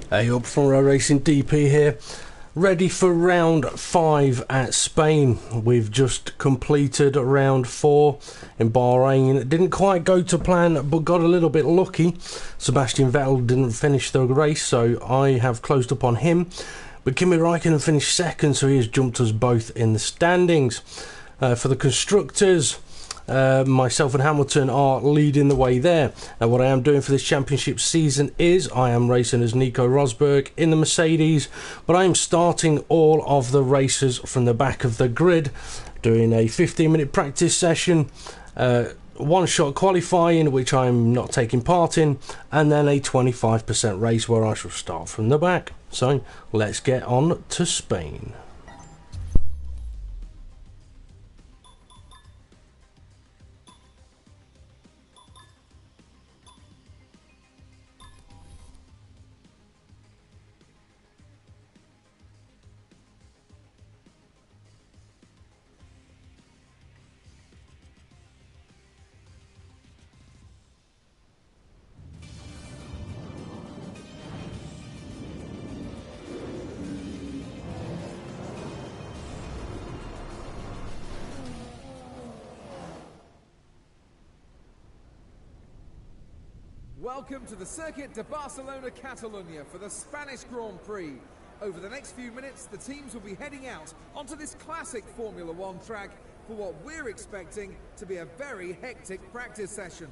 Hey up, Front Row Racing DP here, ready for round 5 at Spain. We've just completed round 4 in Bahrain. It didn't quite go to plan, but got a little bit lucky. Sebastian Vettel didn't finish the race, so I have closed up on him. But Kimi Räikkönen finished second, so he has jumped us both in the standings. For the constructors, myself and Hamilton are leading the way there. Now what I am doing for this championship season is I am racing as Nico Rosberg in the Mercedes, but I am starting all of the races from the back of the grid, doing a 15-minute practice session, one-shot qualifying, which I'm not taking part in, and then a 25% race where I shall start from the back. So let's get on to Spain. Welcome to the Circuit de Barcelona, Catalunya for the Spanish Grand Prix. Over the next few minutes, the teams will be heading out onto this classic Formula One track for what we're expecting to be a very hectic practice session.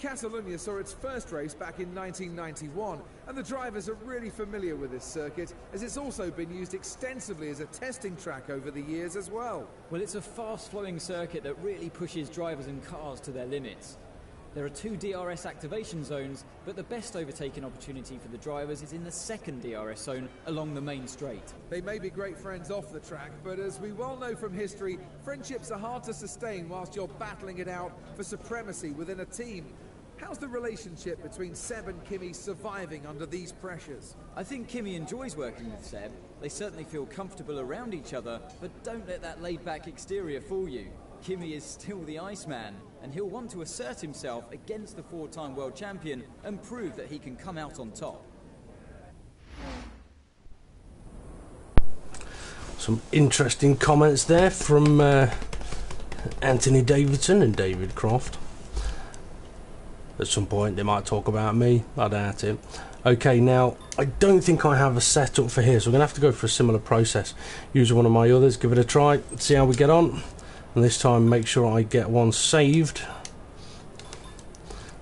Catalunya saw its first race back in 1991, and the drivers are really familiar with this circuit, as it's also been used extensively as a testing track over the years as well. Well, it's a fast-flowing circuit that really pushes drivers and cars to their limits. There are 2 DRS activation zones, but the best overtaking opportunity for the drivers is in the second DRS zone along the main straight. They may be great friends off the track, but as we well know from history, friendships are hard to sustain whilst you're battling it out for supremacy within a team. How's the relationship between Seb and Kimi surviving under these pressures? I think Kimi enjoys working with Seb. They certainly feel comfortable around each other, but don't let that laid-back exterior fool you. Kimi is still the Iceman, and he'll want to assert himself against the 4-time world champion and prove that he can come out on top. Some interesting comments there from Anthony Davidson and David Croft. At some point they might talk about me, I doubt it. Okay, now I don't think I have a setup for here, so we're going to have to go for a similar process. Use one of my others, give it a try, see how we get on. And this time make sure I get one saved.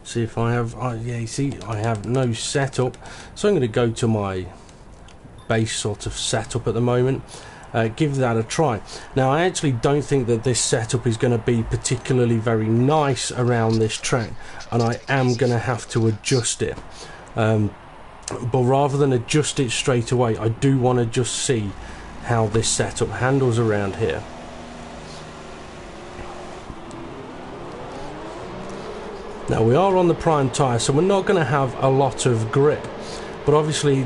See if I have, yeah, you see I have no setup, so I'm going to go to my base sort of setup at the moment. Give that a try. Now I actually don't think that this setup is going to be particularly very nice around this track, and I am going to have to adjust it, but rather than adjust it straight away, I do want to just see how this setup handles around here. Now we are on the prime tyre, so we're not going to have a lot of grip, but obviously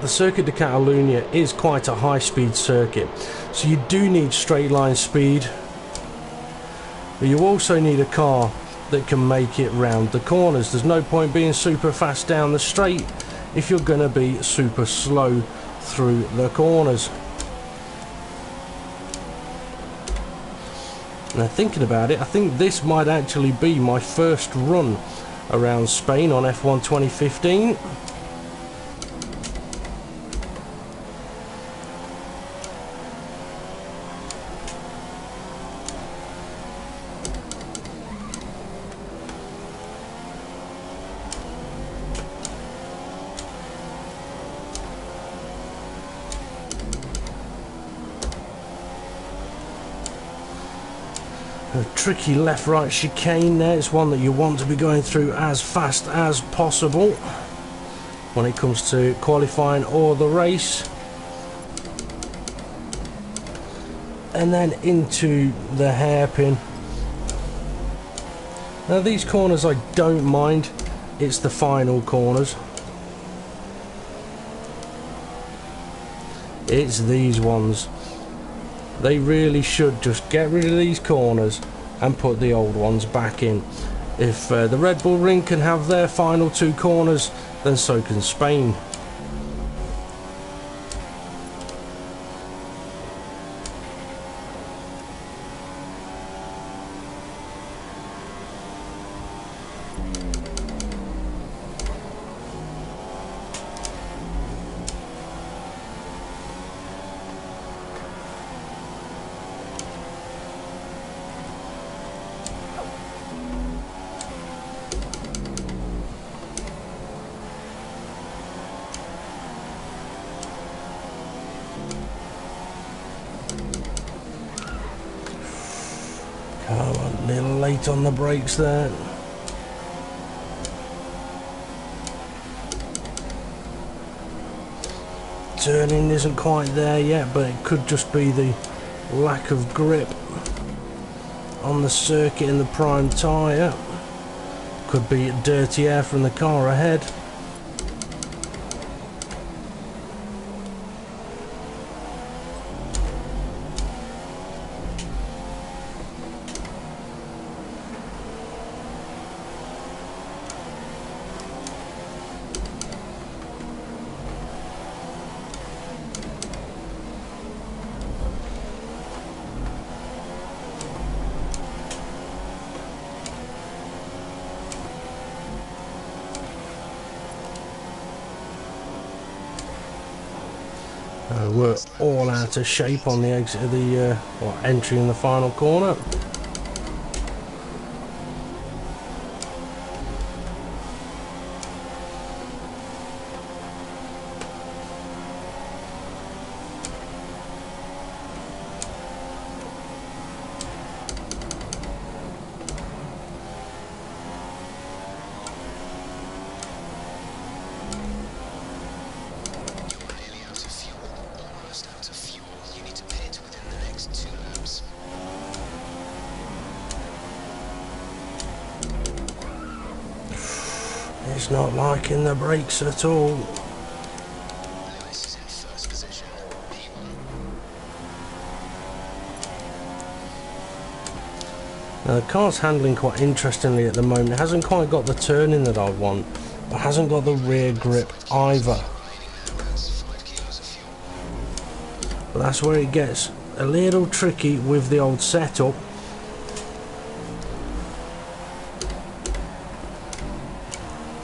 the Circuit de Catalunya is quite a high speed circuit, so you do need straight line speed, but you also need a car that can make it round the corners. There's no point being super fast down the straight if you're going to be super slow through the corners. Now thinking about it, I think this might actually be my first run around Spain on F1 2015. A tricky left-right chicane there. It's one that you want to be going through as fast as possible when it comes to qualifying or the race. And then into the hairpin. Now these corners I don't mind, it's the final corners. It's these ones. They really should just get rid of these corners and put the old ones back in. If the Red Bull Ring can have their final 2 corners, then so can Spain. little late on the brakes there. Turning isn't quite there yet, but it could just be the lack of grip on the circuit in the prime tyre. Could be dirty air from the car ahead. We're all out of shape on the exit of the entry in the final corner. It's not liking the brakes at all. Lewis is in first position, P1. Now the car's handling quite interestingly at the moment. It hasn't quite got the turning that I want, but hasn't got the rear grip either. But that's where it gets a little tricky with the old setup.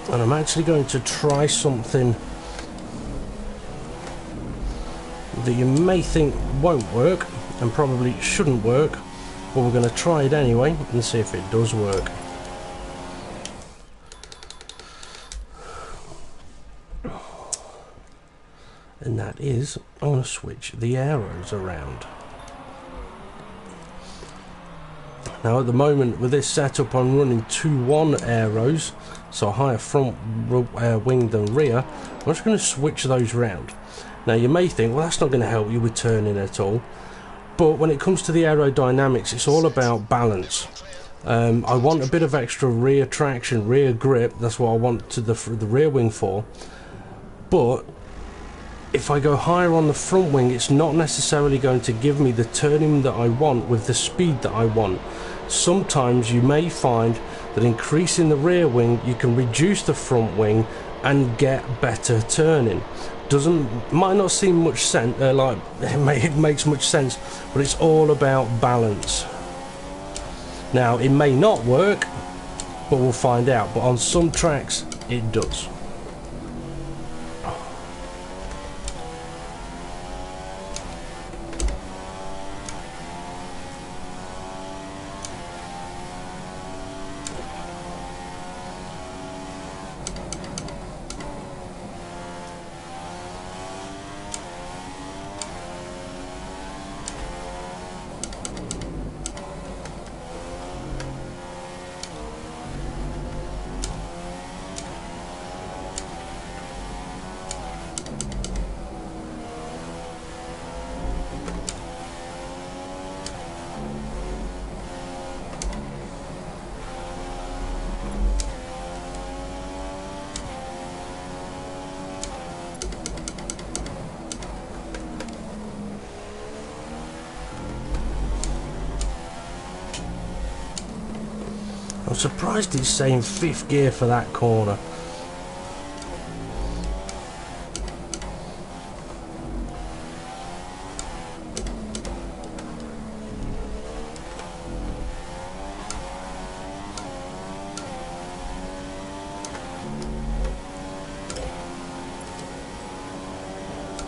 And I'm actually going to try something that you may think won't work and probably shouldn't work, but we're going to try it anyway and see if it does work. And that is, I'm going to switch the arrows around. Now at the moment with this setup I'm running 2-1 arrows, so higher front wing than rear. I'm just going to switch those round. Now you may think, well, that's not going to help you with turning at all, but when it comes to the aerodynamics, it's all about balance. I want a bit of extra rear traction, rear grip. That's what I want to the rear wing for, but if I go higher on the front wing, it's not necessarily going to give me the turning that I want with the speed that I want. Sometimes you may find that increasing the rear wing, you can reduce the front wing and get better turning. Might not seem much sense, like it makes much sense, but it's all about balance. Now it may not work, but we'll find out. But on some tracks, it does. I'm surprised it's saying 5th gear for that corner.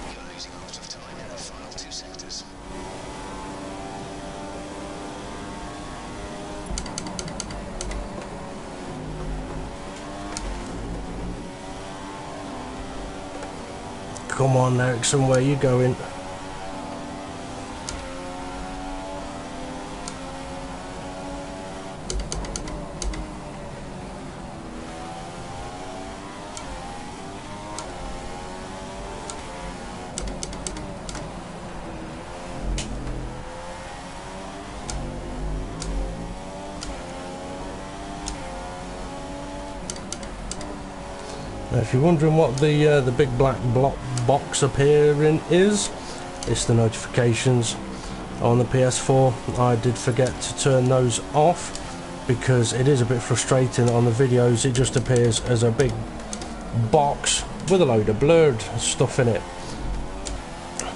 You're losing a lot of time in the final 2 sectors. Come on, Ericsson, where you going? Now, if you're wondering what the big black box appearing is, it's the notifications on the PS4. I did forget to turn those off because it is a bit frustrating on the videos. It just appears as a big box with a load of blurred stuff in it.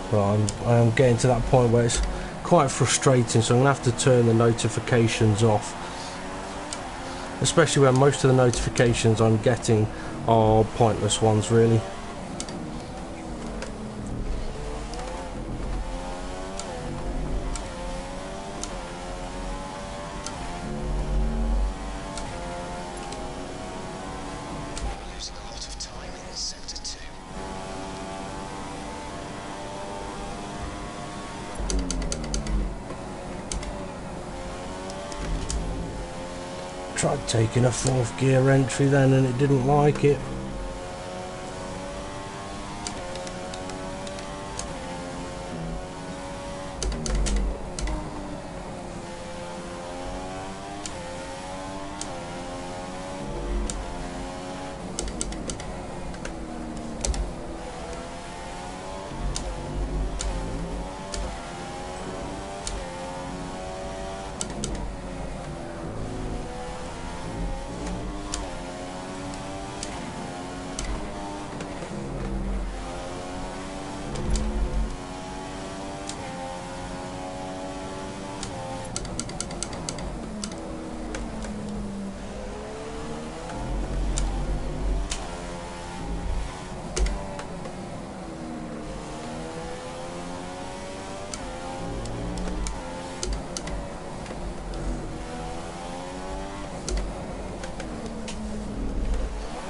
But I'm getting to that point where it's quite frustrating, so I'm going to have to turn the notifications off, especially when most of the notifications I'm getting are pointless ones, really. Losing a lot of time in sector 2. Tried taking a 4th gear entry then and it didn't like it.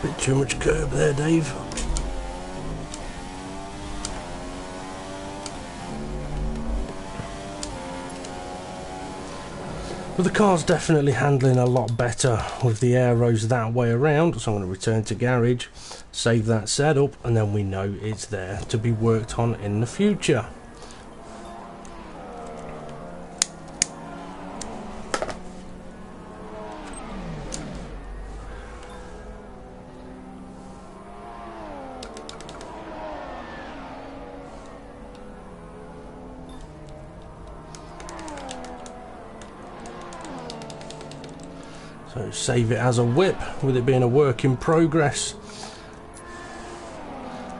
Bit too much curb there, Dave. But the car's definitely handling a lot better with the aeros that way around, so I'm going to return to garage, save that setup, and then we know it's there to be worked on in the future. So save it as a whip, with it being a work in progress.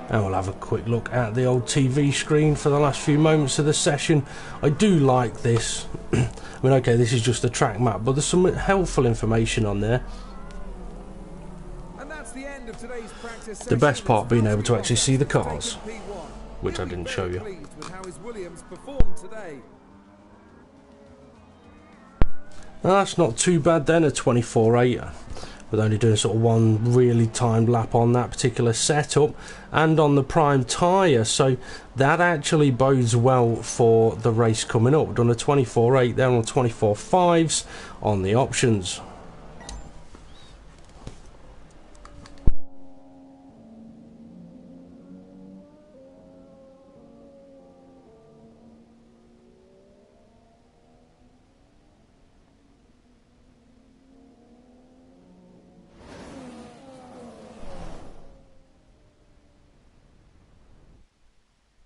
And we'll have a quick look at the old TV screen for the last few moments of the session. I do like this. I mean, okay, this is just a track map, but there's some helpful information on there. And that's the end of today's practice The best session. part being able to actually see the cars, Taking P1. which I He'll be didn't show very you. pleased with how his Williams performed today. Well, that's not too bad then, a 24.8, with only doing sort of one really timed lap on that particular setup and on the prime tyre, so that actually bodes well for the race coming up. Done a 24.8 there on 24.5s on the options.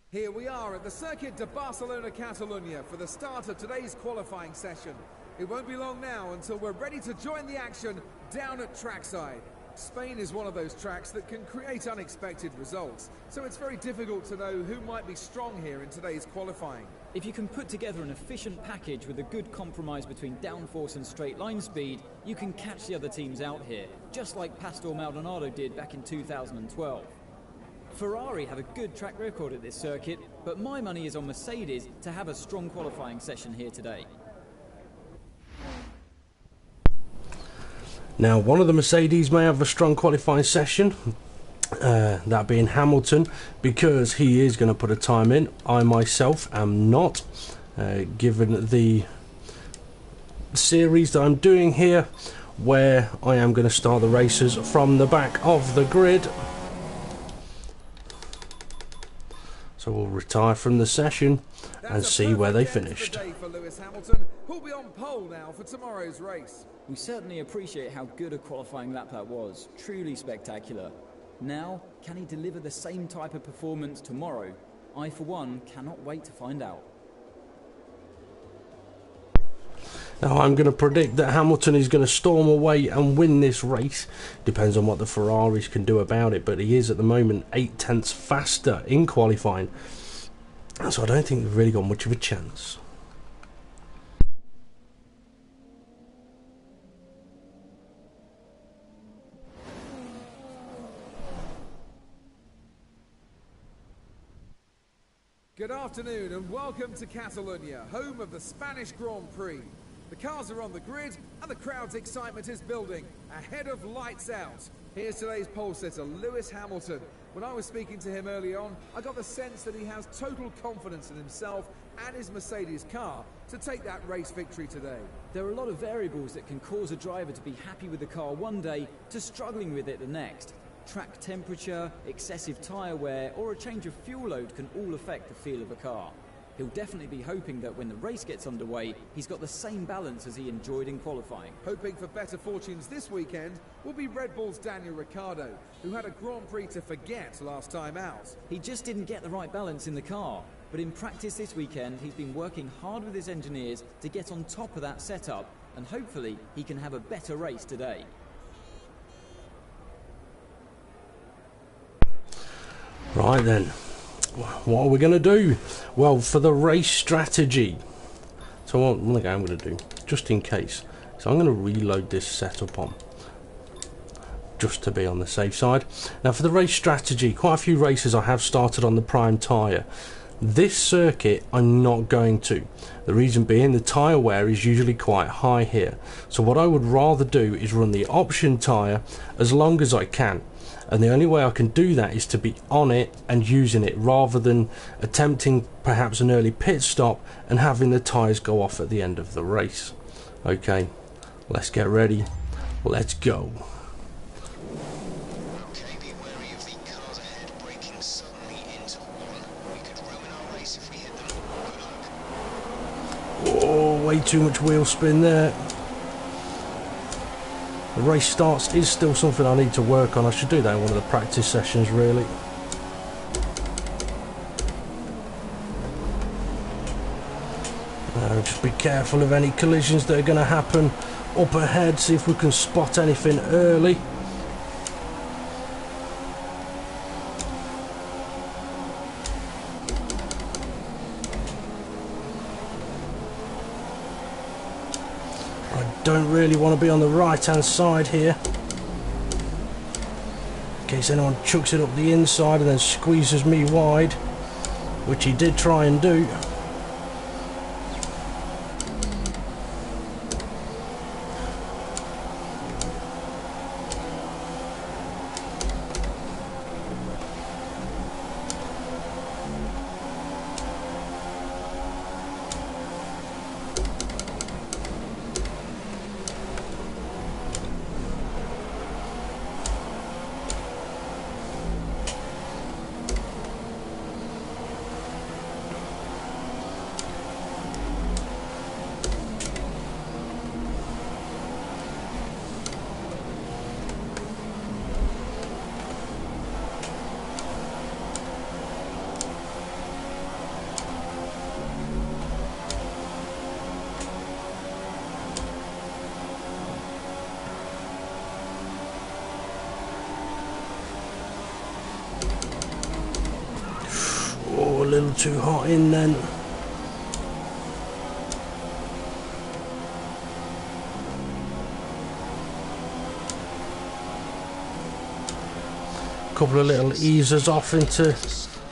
Here we are at the Circuit de Barcelona, Catalonia for the start of today's qualifying session. It won't be long now until we're ready to join the action down at trackside. Spain is one of those tracks that can create unexpected results, so it's very difficult to know who might be strong here in today's qualifying. If you can put together an efficient package with a good compromise between downforce and straight line speed, you can catch the other teams out here, just like Pastor Maldonado did back in 2012. Ferrari have a good track record at this circuit, but my money is on Mercedes to have a strong qualifying session here today. Now, one of the Mercedes may have a strong qualifying session, that being Hamilton, because he is going to put a time in. I myself am not, given the series that I'm doing here, where I am going to start the races from the back of the grid. So we'll retire from the session and see where they finished. That's a perfect end to the day for Lewis Hamilton, who'll be on pole now for tomorrow's race. We certainly appreciate how good a qualifying lap that was, truly spectacular. Now, can he deliver the same type of performance tomorrow? I, for one, cannot wait to find out. Now I'm going to predict that Hamilton is going to storm away and win this race. Depends on what the Ferraris can do about it, but he is at the moment 0.8 faster in qualifying. So I don't think they've really got much of a chance. Good afternoon and welcome to Catalonia, home of the Spanish Grand Prix. The cars are on the grid and the crowd's excitement is building, ahead of lights out. Here's today's pole sitter, Lewis Hamilton. When I was speaking to him early on, I got the sense that he has total confidence in himself and his Mercedes car to take that race victory today. There are a lot of variables that can cause a driver to be happy with the car one day to struggling with it the next. Track temperature, excessive tyre wear, or a change of fuel load can all affect the feel of a car. He'll definitely be hoping that when the race gets underway, he's got the same balance as he enjoyed in qualifying. Hoping for better fortunes this weekend will be Red Bull's Daniel Ricciardo, who had a Grand Prix to forget last time out. He just didn't get the right balance in the car, but in practice this weekend, he's been working hard with his engineers to get on top of that setup, and hopefully he can have a better race today. Right then, what are we going to do? Well, for the race strategy, so one thing I'm going to do, just in case, so I'm going to reload this setup on, just to be on the safe side. Now for the race strategy, quite a few races I have started on the prime tyre. This circuit I'm not going to. The reason being the tyre wear is usually quite high here. So what I would rather do is run the option tyre as long as I can. And the only way I can do that is to be on it and using it, rather than attempting perhaps an early pit stop and having the tyres go off at the end of the race. Okay, let's get ready. Let's go. Okay, be wary of the cars ahead braking suddenly into one. We could ruin our race if we hit them. Good luck. Oh, way too much wheel spin there. The race starts is still something I need to work on. I should do that in one of the practice sessions, really. Just be careful of any collisions that are going to happen up ahead. See if we can spot anything early. Don't really want to be on the right hand side here, in case anyone chucks it up the inside and then squeezes me wide, which he did try and do. Oh, a little too hot in then. Couple of little easers off into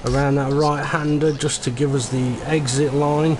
around that right hander just to give us the exit line.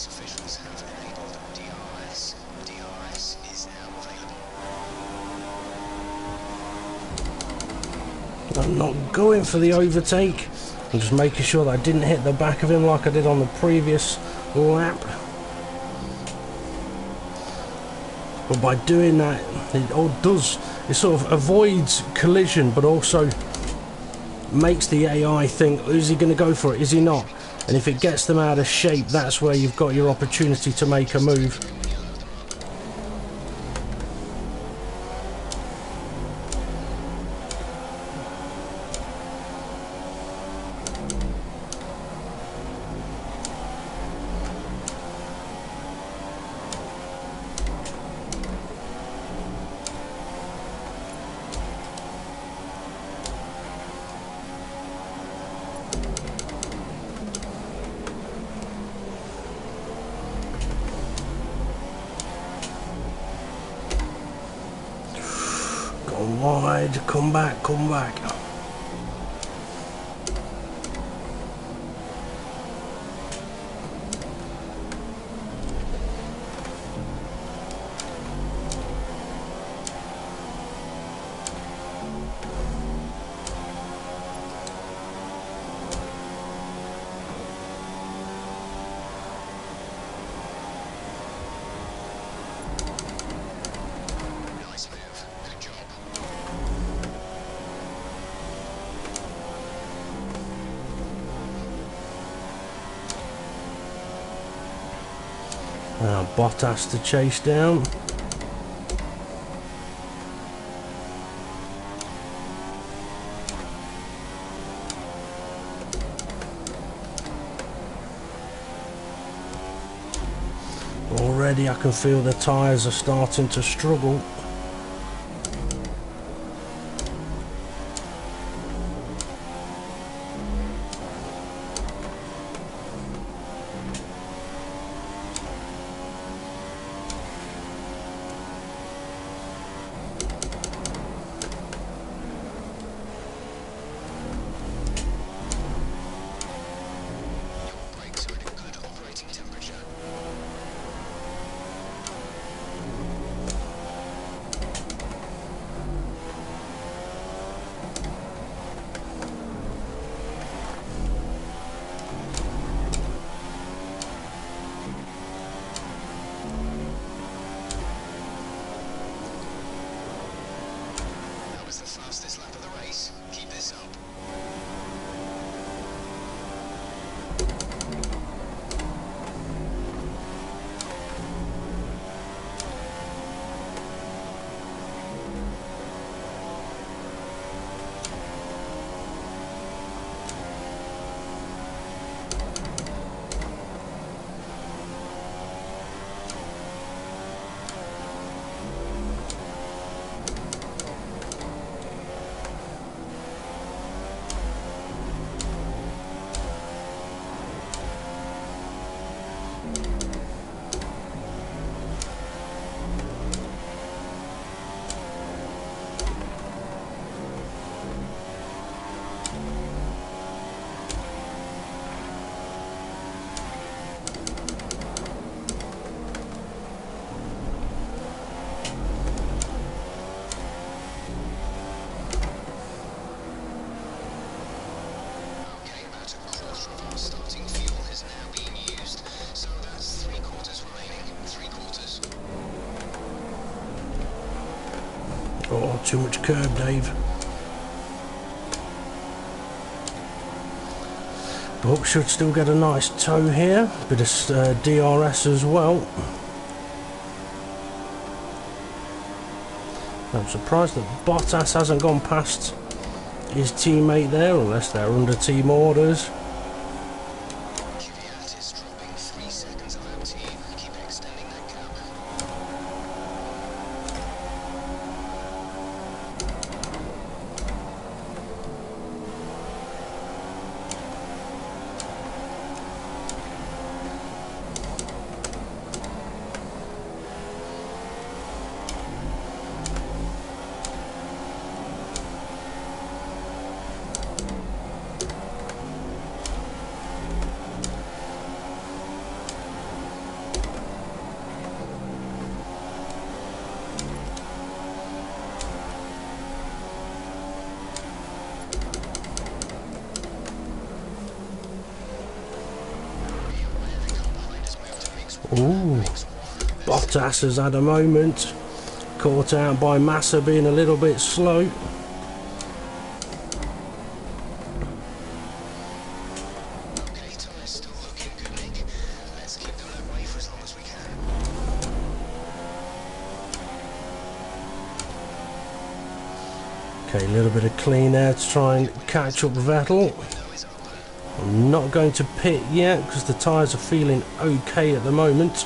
race officials have enabled DRS. DRS is now available. I'm not going for the overtake. I'm just making sure that I didn't hit the back of him like I did on the previous lap. But by doing that, it sort of avoids collision, but also makes the AI think, is he going to go for it, is he not? And if it gets them out of shape, that's where you've got your opportunity to make a move. Wide, come back, come back. Nice move. Good job. Now Bottas to chase down. Already I can feel the tyres are starting to struggle. Brakes are at a good operating temperature. That was the fastest lap of the race. Keep this up. Okay, about a quarter of our starting fuel has now been used, so that's 3/4 remaining. 3/4. Oh, too much curb, Dave. But should still get a nice toe here. Bit of DRS as well. I'm surprised that Bottas hasn't gone past his teammate there, unless they're under team orders. Kvyat is dropping 3 seconds of our team. Keep extending that gap. Ooh, Bottas has had a moment. Caught out by Massa being a little bit slow. Okay, tyres still looking good, Nick. Let's keep them that way for as long as we can. Okay, a little bit of clean air to try and catch up Vettel. I'm not going to pit yet because the tyres are feeling okay at the moment.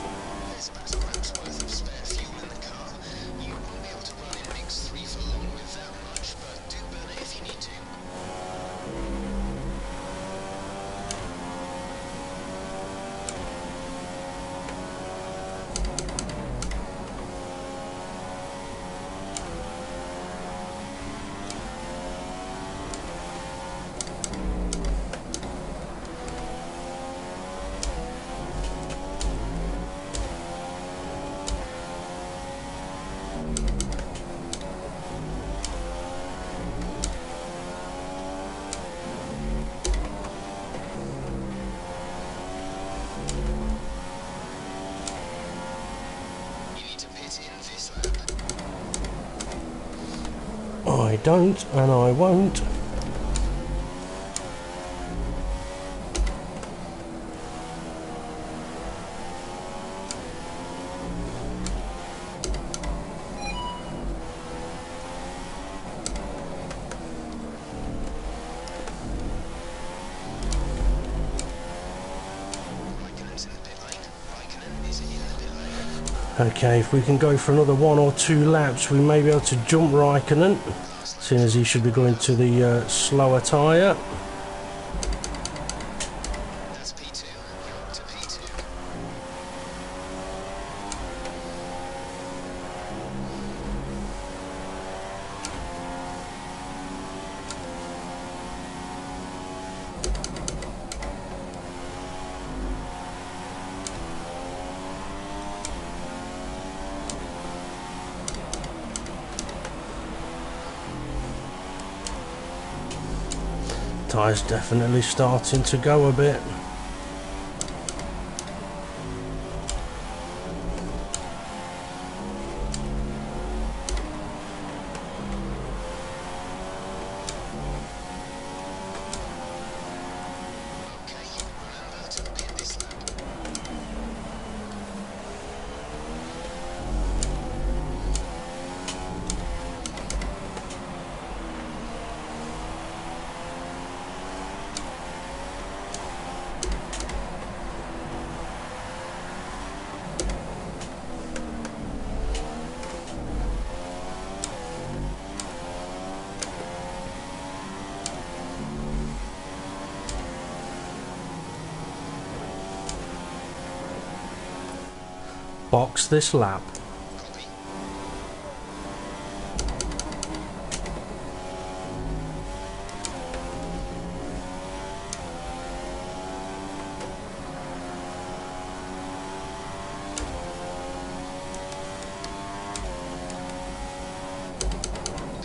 There's about a lamp's worth of spare fuel in the car. You won't be able to run in mix 3 for long with that much, but do burn it if you need to. I don't, and I won't. Okay, if we can go for another 1 or 2 laps, we may be able to jump Raikkonen, seeing as he should be going to the slower tyre. That's P2 to P2. Tyre's definitely starting to go a bit. Box this lap.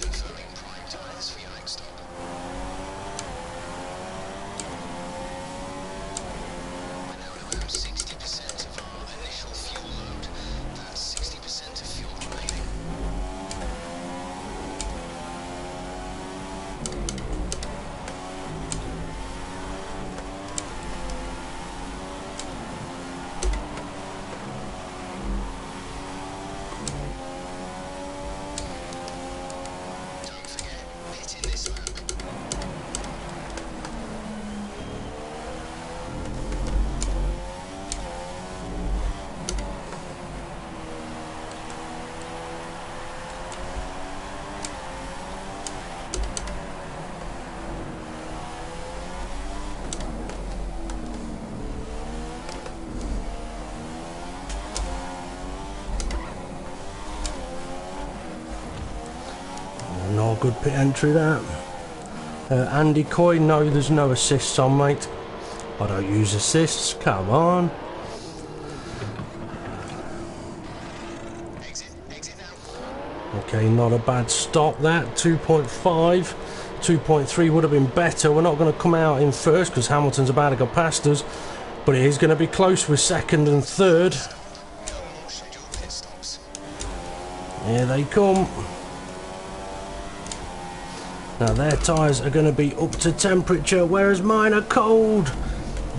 Confirming prime tyres for your next stop. We're now at around 60% of our initial fuel load. That's 60% of fuel remaining. Don't forget, pit in this lap. Not a good pit entry that. Andy Coy, no, there's no assists on, mate. I don't use assists, come on. Exit now. Okay, not a bad stop that. 2.5, 2.3 would have been better. We're not going to come out in first because Hamilton's about to go past us. But it is going to be close with second and third. No more scheduled pit stops. Here they come. Now their tyres are going to be up to temperature, whereas mine are cold.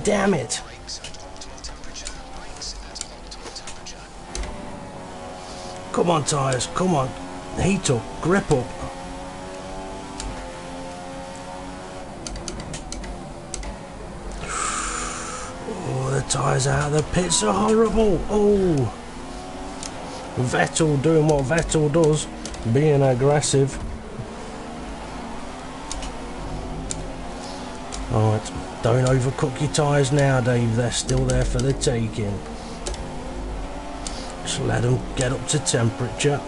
Damn it. Brakes at optimal temperature. Brakes at optimal temperature. Come on, tyres, come on. Heat up, grip up. Oh, the tyres out of the pits are horrible. Oh. Vettel doing what Vettel does, being aggressive. Alright, don't overcook your tyres now, Dave. They're still there for the taking. Just let them get up to temperature.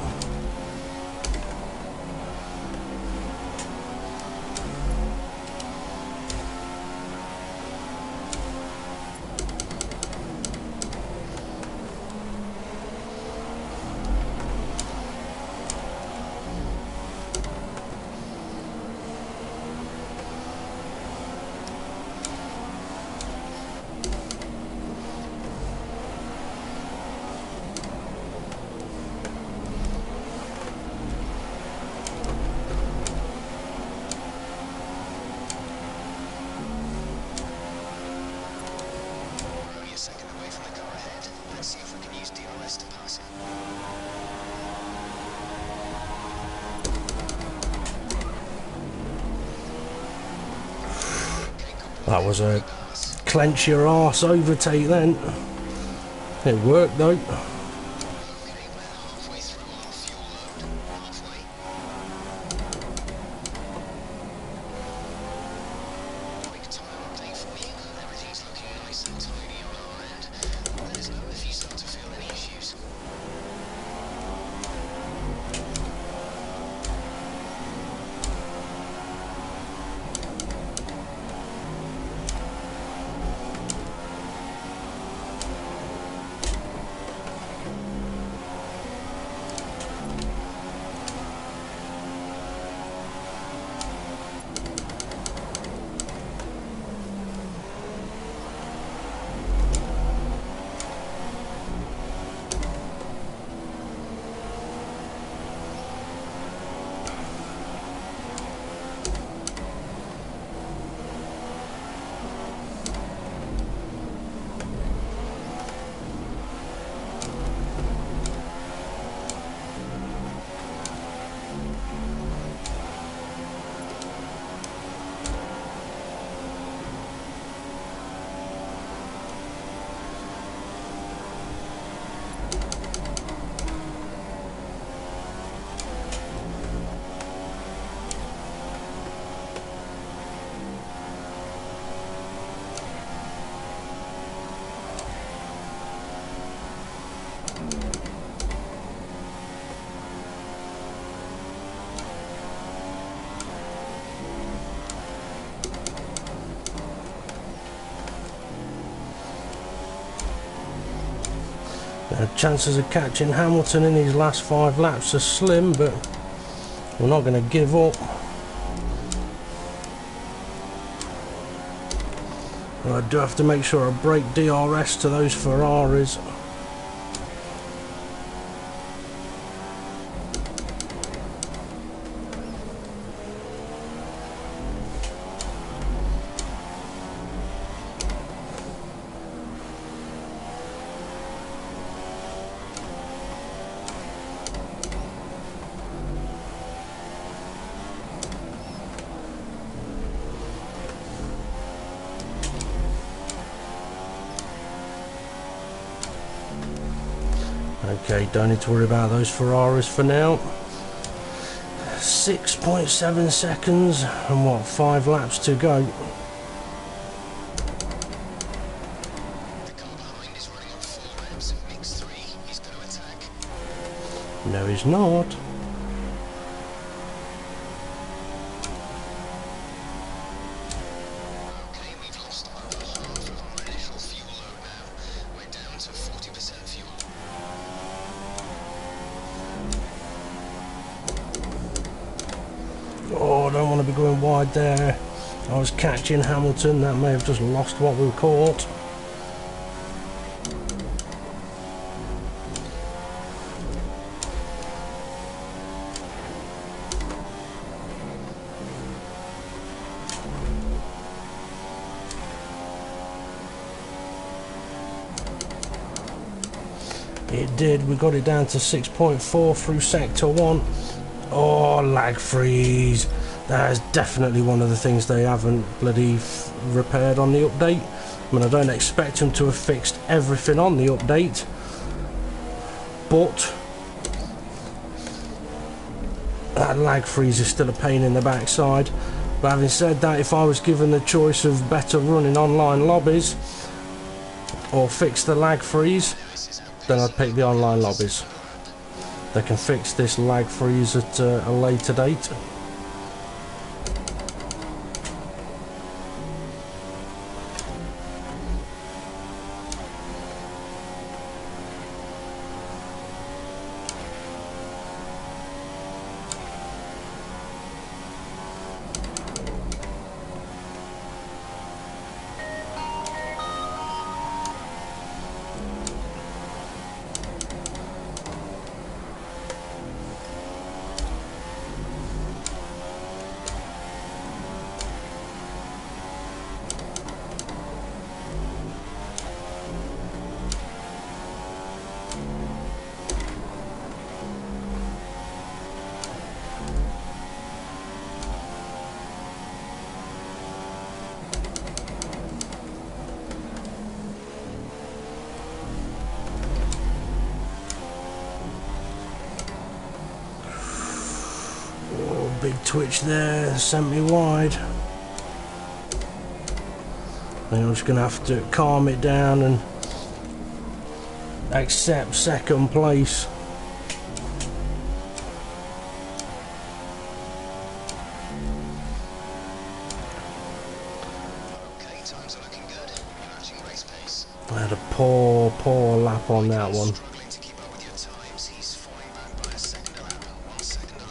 Only a second away from the car ahead. Let's see if we can use DRS to pass it. That was a clench your arse overtake then. It worked though. Okay, we're halfway through our fuel load. Halfway. Quick time update for you. Everything's looking nice and tidy on our end. Let us know if you start to feel any issues. Chances of catching Hamilton in his last 5 laps are slim, but we're not going to give up. I do have to make sure I break DRS to those Ferraris. Okay, don't need to worry about those Ferraris for now. 6.7 seconds and what, 5 laps to go. The car behind is running on 4 laps. Mix 3. He's going to attack. No, he's not. Okay, we've lost over half of our initial fuel load now. We're down to 40% fuel. Oh, I don't want to be going wide there. I was catching Hamilton. That may have just lost what we caught. It did. We got it down to 6.4 through sector 1. Oh, lag freeze. That is definitely one of the things they haven't bloody repaired on the update. I mean, I don't expect them to have fixed everything on the update, but that lag freeze is still a pain in the backside. But having said that, if I was given the choice of better running online lobbies or fix the lag freeze, then I'd pick the online lobbies. They can fix this lag freeze at a later date. Big twitch there, sent me wide. I think I'm just going to have to calm it down and accept second place. Okay, times are looking good. You're matching race pace. I had a poor lap on that one. Struggling to keep up with your times. He's falling back by a second a lap. 1 second a lap.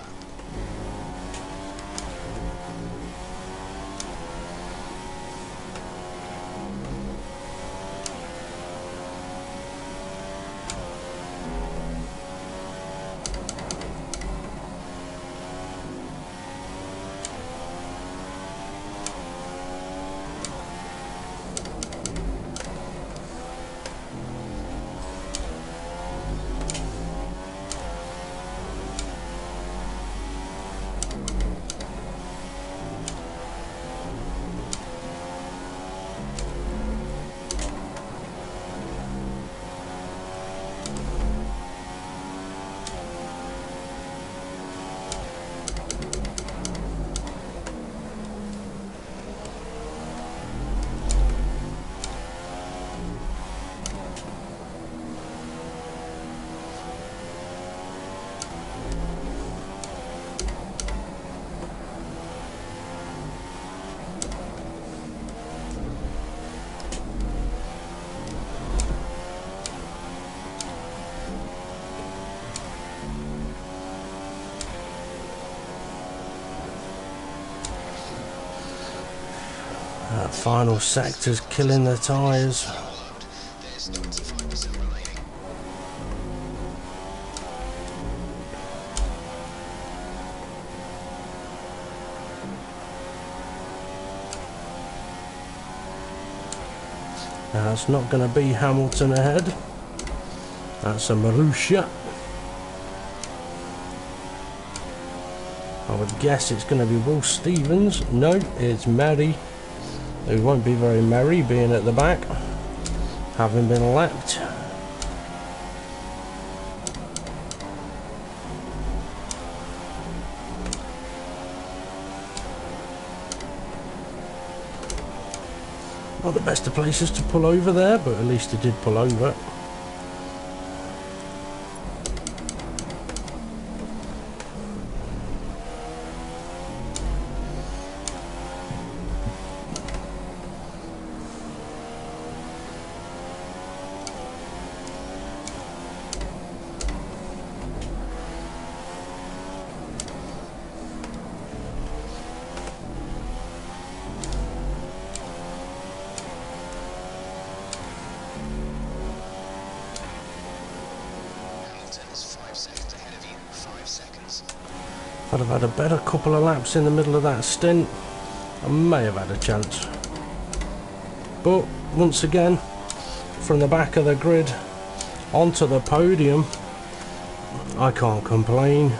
That final sector's killing the tyres. There's 25% remaining. That's not going to be Hamilton ahead. That's a Marussia. I would guess it's going to be Will Stevens. No, it's Mary. Who won't be very merry being at the back, having been lapped. Not the best of places to pull over there, but at least he did pull over. If I'd have had a better couple of laps in the middle of that stint, I may have had a chance. But once again, from the back of the grid, onto the podium. I can't complain.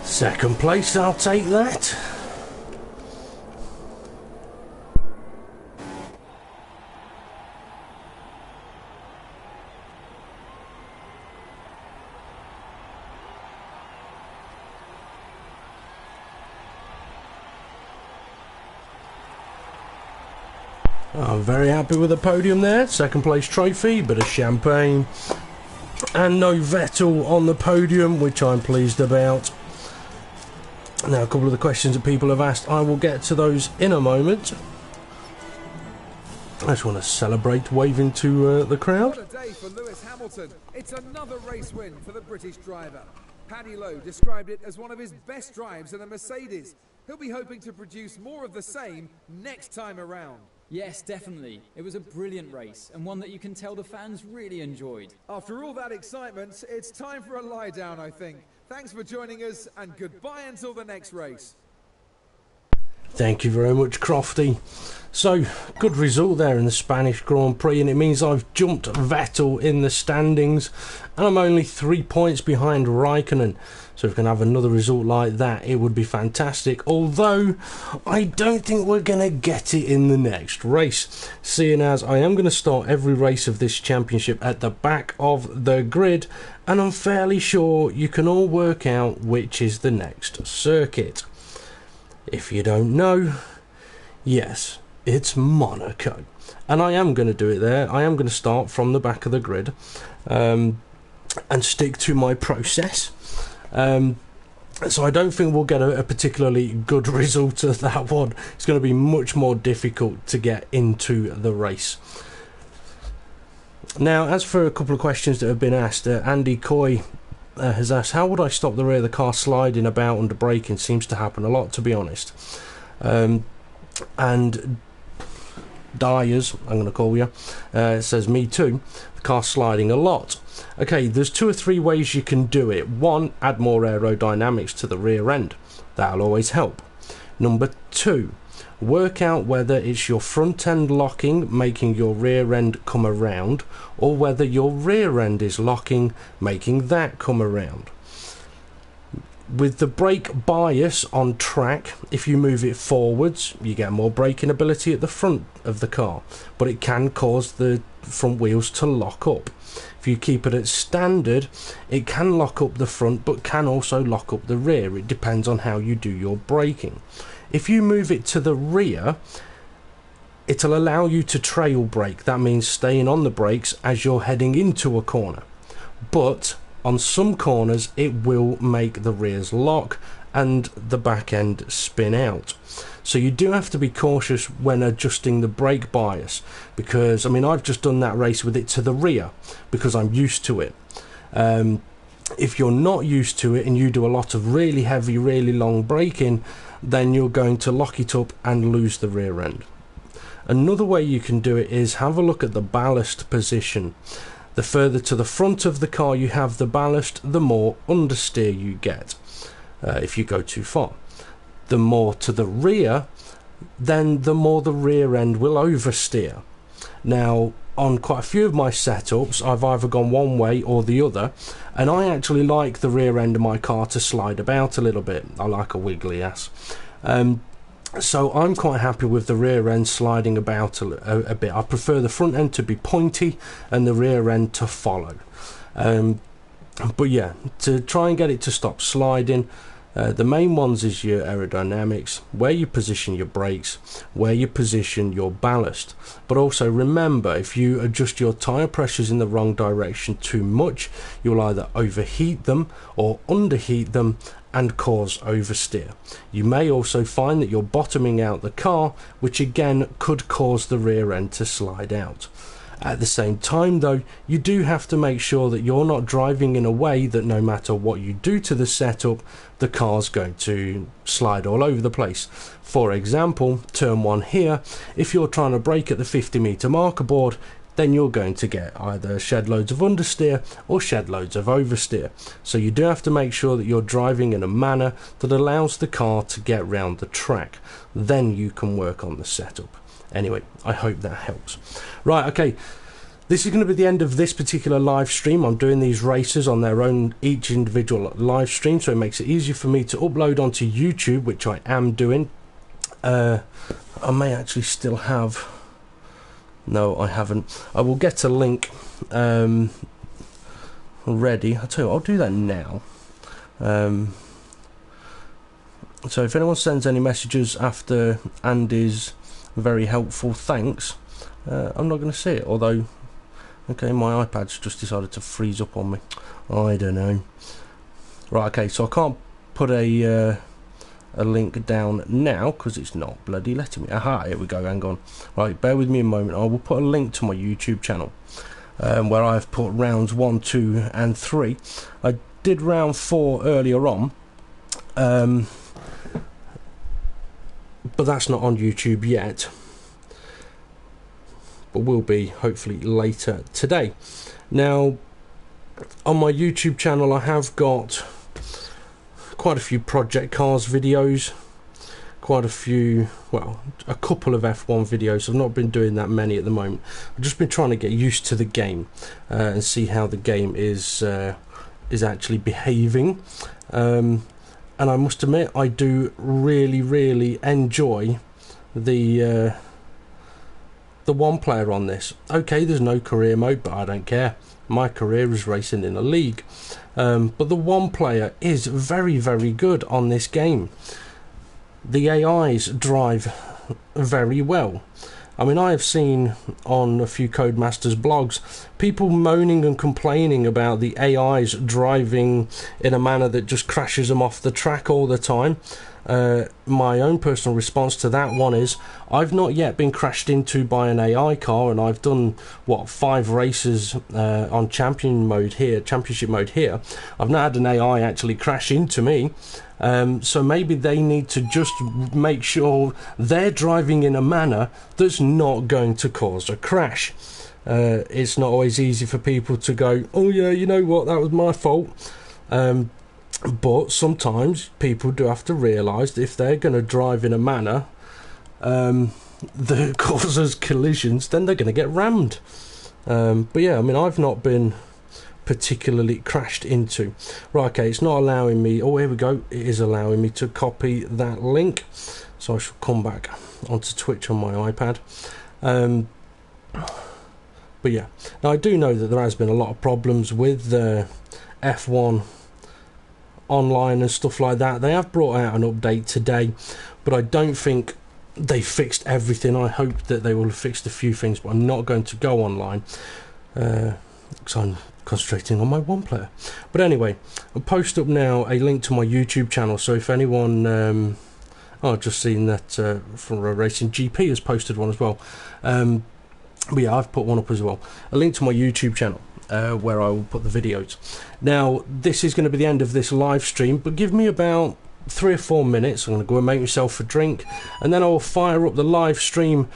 Second place, I'll take that. I'm very happy with the podium there. Second place trophy, bit of champagne, and no Vettel on the podium, which I'm pleased about. Now, a couple of the questions that people have asked, I will get to those in a moment. I just want to celebrate waving to the crowd. What a day for Lewis Hamilton. It's another race win for the British driver. Paddy Lowe described it as one of his best drives in a Mercedes. He'll be hoping to produce more of the same next time around. Yes, definitely. It was a brilliant race, and one that you can tell the fans really enjoyed. After all that excitement, it's time for a lie down, I think. Thanks for joining us, and goodbye until the next race. Thank you very much, Crofty. So, good result there in the Spanish Grand Prix, and it means I've jumped Vettel in the standings, and I'm only 3 points behind Raikkonen. So if we can have another result like that, it would be fantastic. Although, I don't think we're going to get it in the next race, seeing as I am going to start every race of this championship at the back of the grid, and I'm fairly sure you can all work out which is the next circuit. If you don't know, yes, it's Monaco. And I am going to do it there. I am going to start from the back of the grid and stick to my process. So I don't think we'll get a particularly good result of that one. It's going to be much more difficult to get into the race. Now, as for a couple of questions that have been asked, Andy Coy has asked, how would I stop the rear of the car sliding about under braking? Seems to happen a lot, to be honest. And Dyers, I'm going to call you, says, me too, the car's sliding a lot. Okay, there's 2 or 3 ways you can do it. 1, add more aerodynamics to the rear end. That'll always help. Number 2, work out whether it's your front end locking, making your rear end come around, or whether your rear end is locking, making that come around. With the brake bias on track, if you move it forwards, you get more braking ability at the front of the car, but it can cause the front wheels to lock up. If you keep it at standard, it can lock up the front, but can also lock up the rear. It depends on how you do your braking. If you move it to the rear, it'll allow you to trail brake. That means staying on the brakes as you're heading into a corner. But on some corners, it will make the rears lock and the back end spin out. So you do have to be cautious when adjusting the brake bias, because I mean, I've just done that race with it to the rear because I'm used to it. If you're not used to it and you do a lot of really heavy, really long braking, then you're going to lock it up and lose the rear end. Another way you can do it is have a look at the ballast position. The further to the front of the car you have the ballast, the more understeer you get if you go too far. The more to the rear, then the more the rear end will oversteer. Now, on quite a few of my setups, I've either gone one way or the other, and I actually like the rear end of my car to slide about a little bit. I like a wiggly ass. So I'm quite happy with the rear end sliding about a bit. I prefer the front end to be pointy and the rear end to follow. But yeah, to try and get it to stop sliding, the main ones is your aerodynamics, where you position your brakes, where you position your ballast. But also remember, if you adjust your tyre pressures in the wrong direction too much, you'll either overheat them or underheat them and cause oversteer. You may also find that you're bottoming out the car, which again could cause the rear end to slide out. At the same time though, you do have to make sure that you're not driving in a way that no matter what you do to the setup, the car's going to slide all over the place. For example, turn 1 here, if you're trying to brake at the 50-meter marker board, then you're going to get either shed loads of understeer or shed loads of oversteer. So you do have to make sure that you're driving in a manner that allows the car to get round the track. Then you can work on the setup. Anyway, I hope that helps. Right, okay, this is going to be the end of this particular live stream. I'm doing these races on their own, each individual live stream, so it makes it easier for me to upload onto YouTube, which I am doing. I may actually still have... No, I haven't. I will get a link ready. I'll tell you what, I'll do that now. So if anyone sends any messages after Andy's very helpful thanks, I'm not going to see it, although okay, my iPad's just decided to freeze up on me. I don't know. Right, okay, so I can't put a link down now because it's not bloody letting me. Aha, here we go, hang on. Right, bear with me a moment. I will put a link to my YouTube channel where I've put rounds 1, 2 and 3. I did round 4 earlier on, but that's not on YouTube yet, but will be hopefully later today. Now on my YouTube channel I have got quite a few project cars videos, quite a few, well, a couple of F1 videos. I've not been doing that many at the moment. I've just been trying to get used to the game and see how the game is actually behaving. And I must admit, I do really enjoy the one player on this. Okay, there's no career mode, but I don't care. My career is racing in a league. But the one player is very good on this game. The AIs drive very well. I mean, I have seen on a few Codemasters blogs people moaning and complaining about the AIs driving in a manner that just crashes them off the track all the time. My own personal response to that one is I've not yet been crashed into by an AI car, and I've done what, 5 races on championship mode here. I've not had an AI actually crash into me. So maybe they need to just make sure they're driving in a manner that's not going to cause a crash. It's not always easy for people to go, oh yeah, you know what, that was my fault. But sometimes people do have to realise that if they're going to drive in a manner that causes collisions, then they're going to get rammed. But yeah, I mean, I've not been particularly crashed into. Right, okay, it's not allowing me. Oh, here we go. It is allowing me to copy that link. So I shall come back onto Twitch on my iPad. But yeah, now I do know that there has been a lot of problems with F1 online and stuff like that. They have brought out an update today, but I don't think they fixed everything. I hope that they will have fixed a few things, but I'm not going to go online because I'm concentrating on my one player. But anyway, I'll post up now a link to my YouTube channel, so if anyone I've just seen that from Racing GP has posted one as well, but yeah, I've put one up as well, a link to my YouTube channel where I will put the videos. Now this is going to be the end of this live stream, but give me about 3 or 4 minutes. I'm going to go and make myself a drink, and then I will fire up the live stream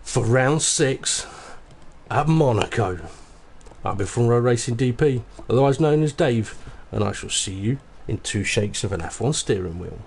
for round 6 at Monaco. I'll be from Road Racing DP, otherwise known as Dave, and I shall see you in 2 shakes of an F1 steering wheel.